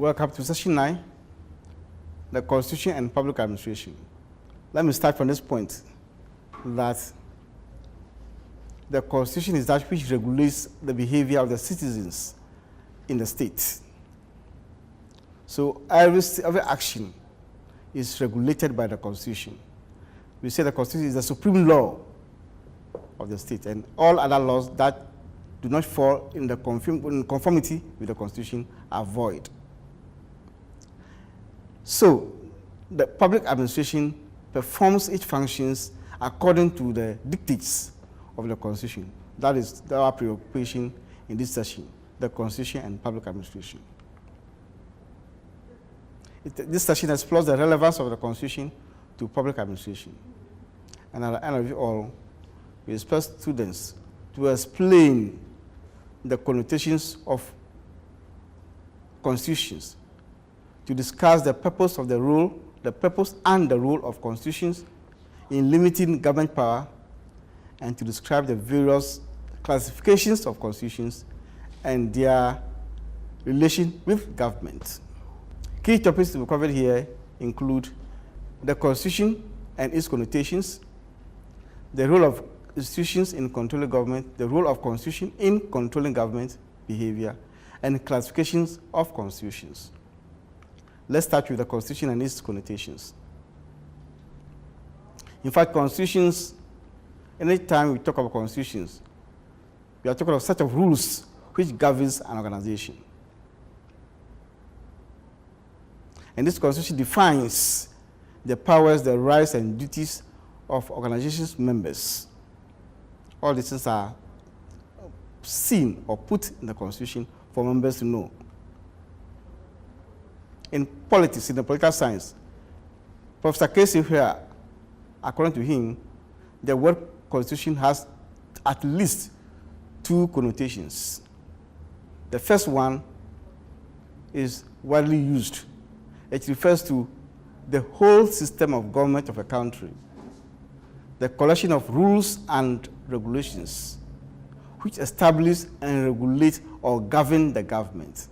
Welcome to Session 9, the Constitution and Public Administration. Let me start from this point, that the Constitution is that which regulates the behavior of the citizens in the state. So every action is regulated by the Constitution. We say the Constitution is the supreme law of the state, and all other laws that do not fall in conformity with the Constitution are void. So the public administration performs its functions according to the dictates of the Constitution. That is our preoccupation in this session, the Constitution and public administration. This session explores the relevance of the Constitution to public administration. And at the end of it all, we expect students to explain the connotations of constitutions, to discuss the purpose of the role, the purpose and the role of constitutions in limiting government power, and to describe the various classifications of constitutions and their relation with government. Key topics to be covered here include the Constitution and its connotations, the role of institutions in controlling government, the role of Constitution in controlling government behavior, and classifications of constitutions. Let's start with the Constitution and its connotations. In fact, constitutions, anytime we talk about constitutions, we are talking about a set of rules which governs an organization. And this Constitution defines the powers, the rights, and duties of organizations' members. All these things are seen or put in the Constitution for members to know. In politics, in the political science, Professor Casey here, according to him, the word Constitution has at least two connotations. The first one is widely used. It refers to the whole system of government of a country, the collection of rules and regulations which establish and regulate or govern the government.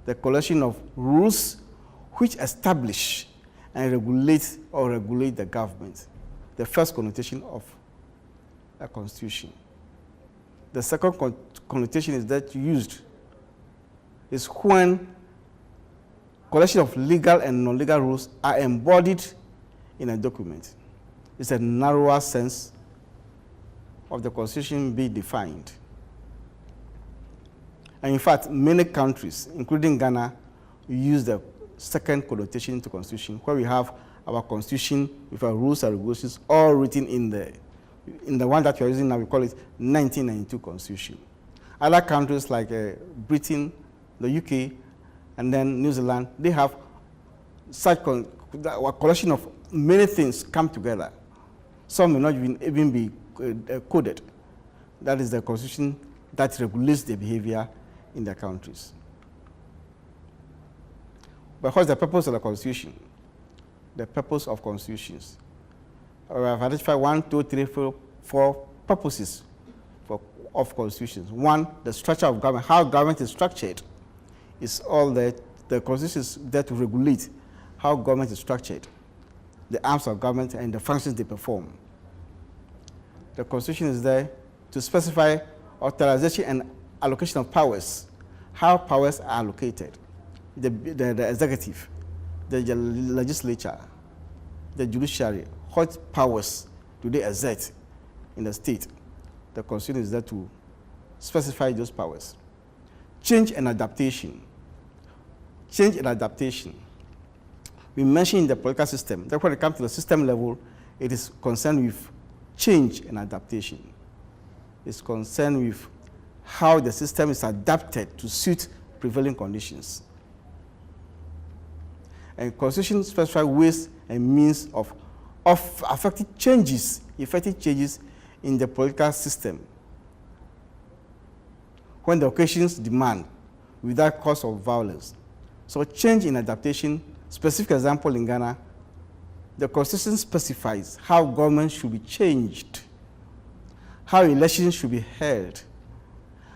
The collection of rules which establish and regulate or regulate the government. The first connotation of a constitution. The second connotation is that used is when collection of legal and non-legal rules are embodied in a document. It's a narrower sense of the Constitution being defined. And in fact, many countries, including Ghana, use the second connotation to Constitution, where we have our Constitution with our rules and regulations all written in the one that we are using now. We call it 1992 Constitution. Other countries like Britain, the UK, and then New Zealand, they have such a collection of many things come together. Some may not even be coded. That is the Constitution that regulates the behavior in their countries. But what's the purpose of the Constitution? The purpose of constitutions. We have identified 1, 2, 3, 4 purposes of constitutions. One, the structure of government, how government is structured. Is all that the Constitution is there to regulate how government is structured, the arms of government and the functions they perform. The Constitution is there to specify authorization and allocation of powers, how powers are allocated, the executive, the legislature, the judiciary, what powers do they exert in the state. The Constitution is there to specify those powers. Change and adaptation. Change and adaptation. We mentioned in the political system that when it comes to the system level, it is concerned with change and adaptation. It's concerned with how the system is adapted to suit prevailing conditions. And Constitution specifies ways and means of effective changes in the political system when the occasions demand without cause of violence. So change in adaptation, specific example in Ghana, the Constitution specifies how government should be changed, how elections should be held,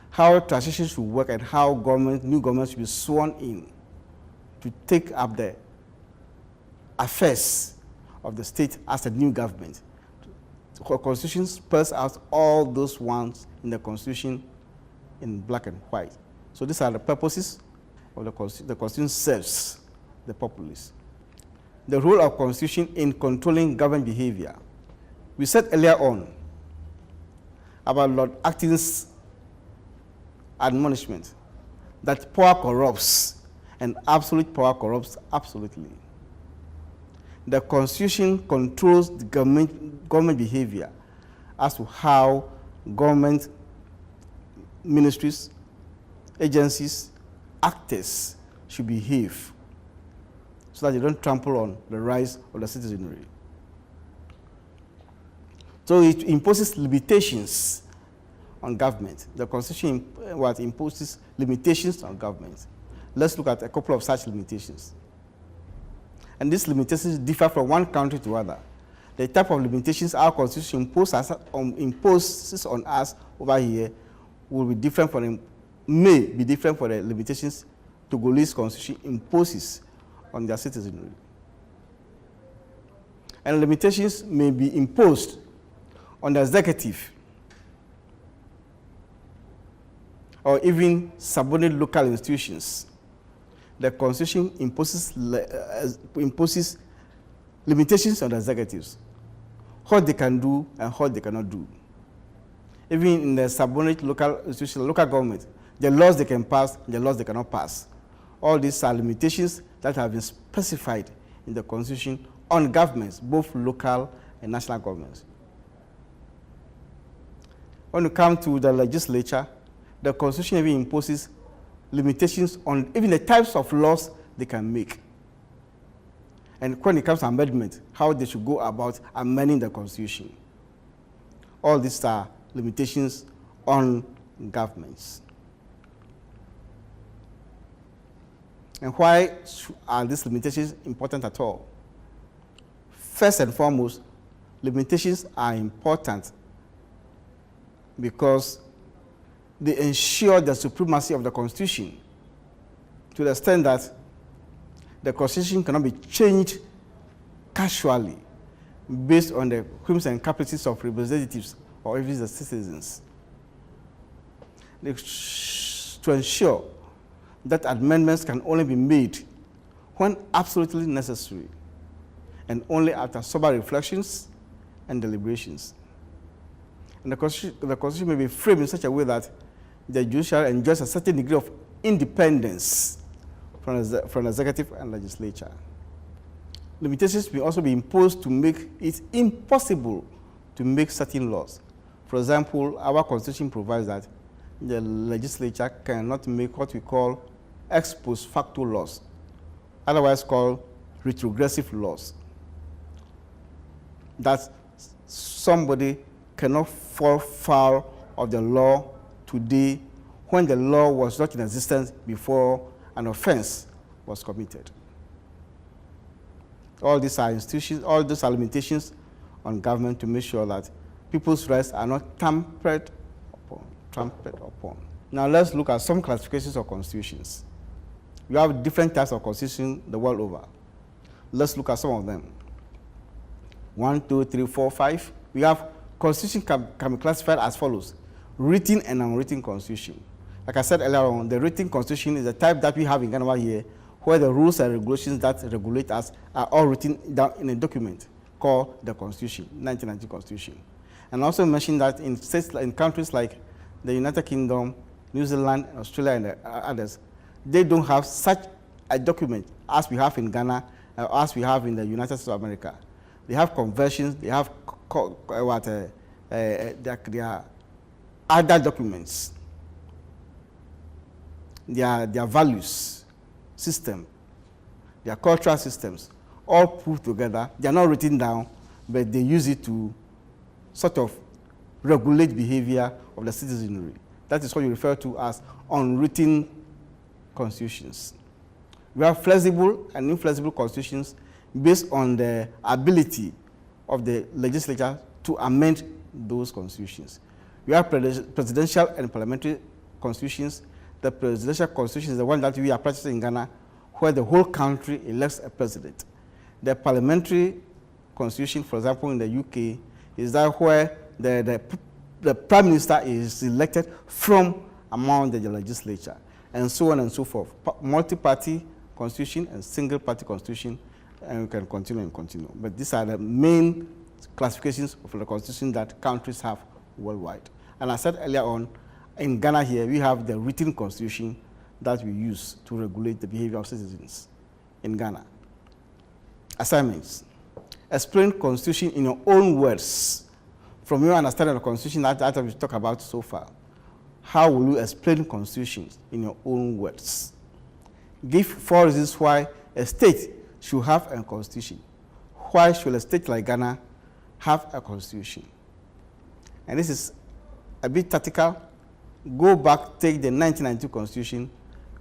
how transition should work, and how new government should be sworn in. to take up the affairs of the state as a new government. The Constitution spells out all those ones in the Constitution in black and white. So these are the purposes of the Constitution. The Constitution serves the populace. The role of Constitution in controlling government behavior. We said earlier on about Lord Acton's admonishment that power corrupts and absolute power corrupts absolutely. The Constitution controls the government behavior as to how government ministries, agencies, actors should behave so that they don't trample on the rights of the citizenry. So it imposes limitations on government. The Constitution imposes limitations on government. Let's look at a couple of such limitations. And these limitations differ from one country to other. The type of limitations our Constitution imposes on us over here will be different from may be different from the limitations Togolese Constitution imposes on their citizenry. And limitations may be imposed on the executive or even subordinate local institutions. The Constitution imposes limitations on the executives, what they can do and what they cannot do. Even in the subordinate local institutions, local government, the laws they can pass, the laws they cannot pass. All these are limitations that have been specified in the Constitution on governments, both local and national governments. When you come to the legislature, the Constitution even imposes limitations on even the types of laws they can make. And when it comes to amendment, how they should go about amending the Constitution. All these are limitations on governments. And why are these limitations important at all? First and foremost, limitations are important because they ensure the supremacy of the Constitution to the extent that the Constitution cannot be changed casually based on the whims and caprices of representatives or even the citizens. To ensure that amendments can only be made when absolutely necessary and only after sober reflections and deliberations. And the Constitution may be framed in such a way that the judiciary enjoys a certain degree of independence from the executive and legislature. Limitations may also be imposed to make it impossible to make certain laws. For example, our Constitution provides that the legislature cannot make what we call ex post facto laws, otherwise called retrogressive laws. That somebody cannot fall foul of the law today when the law was not in existence before an offense was committed. All these are institutions, all these are limitations on government to make sure that people's rights are not trampled upon. Now let's look at some classifications of constitutions. We have different types of constitutions the world over. Let's look at some of them. 1, 2, 3, 4, 5. We have constitution can be classified as follows: written and unwritten constitution. Like I said earlier on, the written constitution is the type that we have in Ghana here, where the rules and regulations that regulate us are all written down in a document called the Constitution, 1990 Constitution. And also mention that in states, in countries like the United Kingdom, New Zealand, Australia, and others, they don't have such a document as we have in Ghana, as we have in the United States of America. They have conventions, they have their other documents, their values system, their cultural systems, all put together. They are not written down, but they use it to sort of regulate behavior of the citizenry. That is what you refer to as unwritten constitutions. We have flexible and inflexible constitutions based on the ability of the legislature to amend those constitutions. We have presidential and parliamentary constitutions. The presidential constitution is the one that we are practicing in Ghana, where the whole country elects a president. The parliamentary constitution, for example, in the UK, is that where the prime minister is elected from among the legislature, and so on and so forth. Multi-party constitution and single-party constitution, and we can continue and continue. But these are the main classifications of the constitution that countries have worldwide. And I said earlier on, in Ghana here, we have the written constitution that we use to regulate the behavior of citizens in Ghana. Assignments. Explain constitution in your own words. From your understanding of the constitution that we talked about so far, how will you explain constitution in your own words? Give 4 reasons why a state should have a constitution. Why should a state like Ghana have a constitution? And this is a bit tactical. Go back, take the 1992 constitution,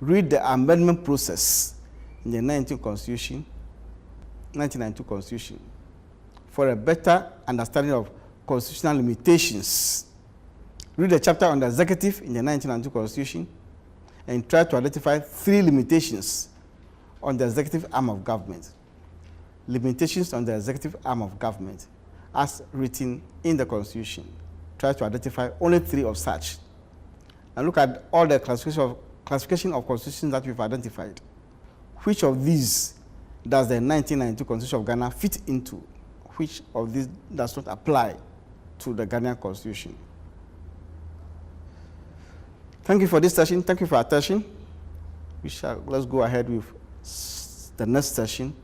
read the amendment process in the 1992 constitution for a better understanding of constitutional limitations. Read the chapter on the executive in the 1992 constitution and try to identify 3 limitations on the executive arm of government. Limitations on the executive arm of government as written in the constitution. Try to identify only 3 of such. And look at all the classification of constitutions that we've identified. Which of these does the 1992 Constitution of Ghana fit into? Which of these does not apply to the Ghanaian Constitution? Thank you for this session. Thank you for your attention. Let's go ahead with the next session.